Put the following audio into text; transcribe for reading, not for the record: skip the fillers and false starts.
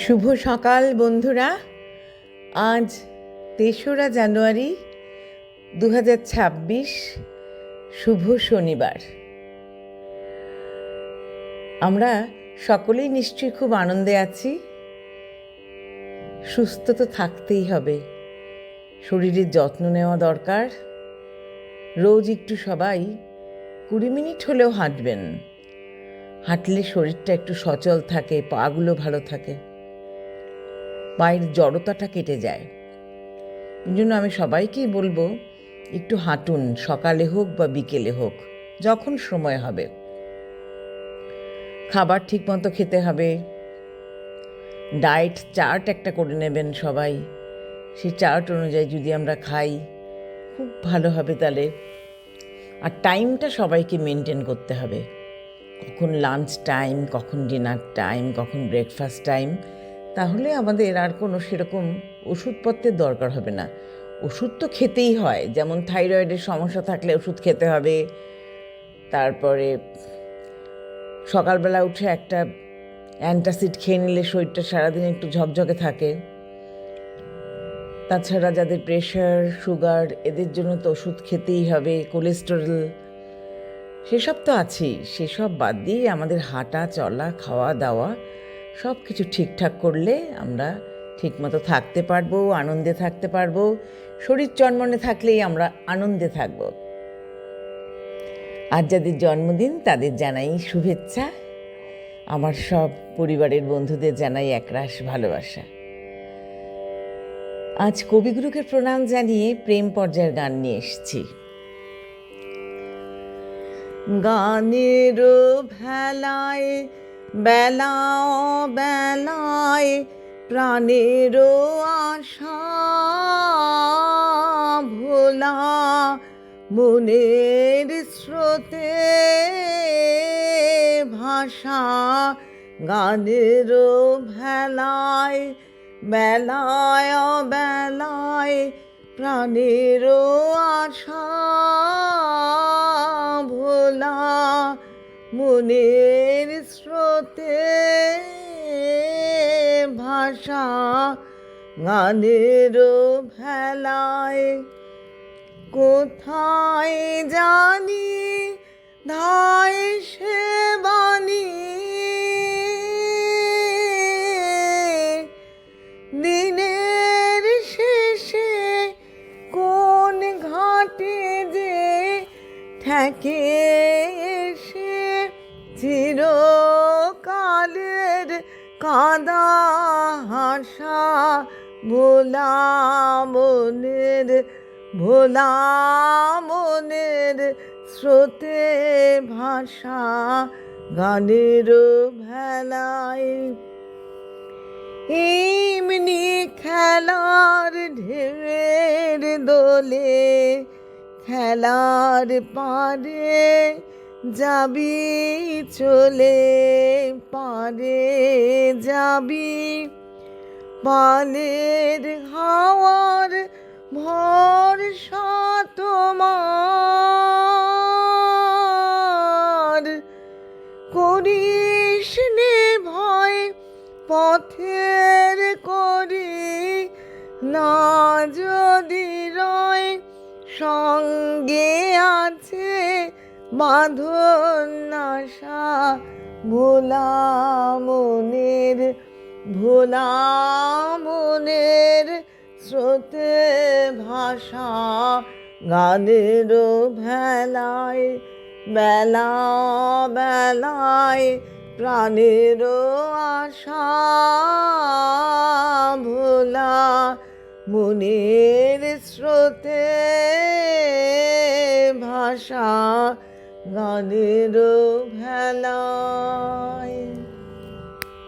শুভ সকাল বন্ধুরা। আজ ৩রা জানুয়ারি ২০২৬, শুভ শনিবার। আমরা সকলেই নিশ্চয়ই খুব আনন্দে আছি। সুস্থ তো থাকতেই হবে, শরীরের যত্ন নেওয়া দরকার। রোজ একটু সবাই ২০ মিনিট হলেও হাঁটবেন। হাঁটলে শরীরটা একটু সচল থাকে, পাগুলো ভালো থাকে, পায়ের জড়তাটা কেটে যায়। এই জন্য আমি সবাইকেই বলবো, একটু হাঁটুন, সকালে হোক বা বিকেলে হোক, যখন সময় হবে। খাবার ঠিক মতো খেতে হবে, ডায়েট চার্ট একটা করে নেবেন সবাই। সেই চার্ট অনুযায়ী যদি আমরা খাই খুব ভালো হবে তাহলে। আর টাইমটা সবাইকে মেনটেন করতে হবে, কখন লাঞ্চ টাইম, কখন ডিনার টাইম, কখন ব্রেকফাস্ট টাইম। তাহলে আমাদের আর কোনো সেরকম ওষুধপত্রের দরকার হবে না। ওষুধ তো খেতেই হয়, যেমন থাইরয়েডের সমস্যা থাকলে ওষুধ খেতে হবে। তারপরে সকালবেলা উঠে একটা অ্যান্টাসিড খেয়ে নিলে শরীরটা সারাদিন একটু ঝকঝকে থাকে। তাছাড়া যাদের প্রেশার, সুগার, এদের জন্য তো ওষুধ খেতেই হবে, কোলেস্টেরল, সেসব তো আছেই। সেসব বাদ দিয়ে আমাদের হাঁটা চলা, খাওয়া দাওয়া সব কিছু ঠিকঠাক করলে আমরা ঠিকমতো থাকতে পারবো, আনন্দে থাকতে পারবো। শরীর চনমনে থাকলেই আমরা আনন্দে থাকব। আর যাদের জন্মদিন তাদের জানাই শুভেচ্ছা। আমার সব পরিবারের বন্ধুদের জানাই একরাশ ভালোবাসা। আজ কবিগুরুকে প্রণাম জানিয়ে প্রেম পর্যায়ের গান নিয়ে এসেছি। গানের ভেলায় বেলা বেলায় প্রাণের আশা ভোলা, মনের স্রোতে ভাষা। গানের ভেলায় বেলায় বেলায় প্রাণের আশা ভোলা, মনের স্রোতে ভাষা। গানের ভেলায় কোথায় জানি ধায় সে বাণী, দিনের শেষে কোন ঘাটে যে ঠেকে এসে চিরকালের কাঁদা হাসা। ভোলা মনের, ভোলা মনের স্রোতে ভাষা। গানের ভেলায় এমনি খেলার ঢেউয়ের দোলে, খেলার পারে যাবি চলে, পারে যাবি। পালের হাওয়ার ভরসা তোমার, করিস নে ভয় পথের করি না যদি রয়। সঙ্গে আছে বাঁধন আশা। ভোলা মনের, ভোলা মনের স্রোতে ভাষা। গানের ভেলায় বেলা বেলায় প্রাণের আশা ভোলা, মনের স্রোতে ভাষা। গানের ভেলায়।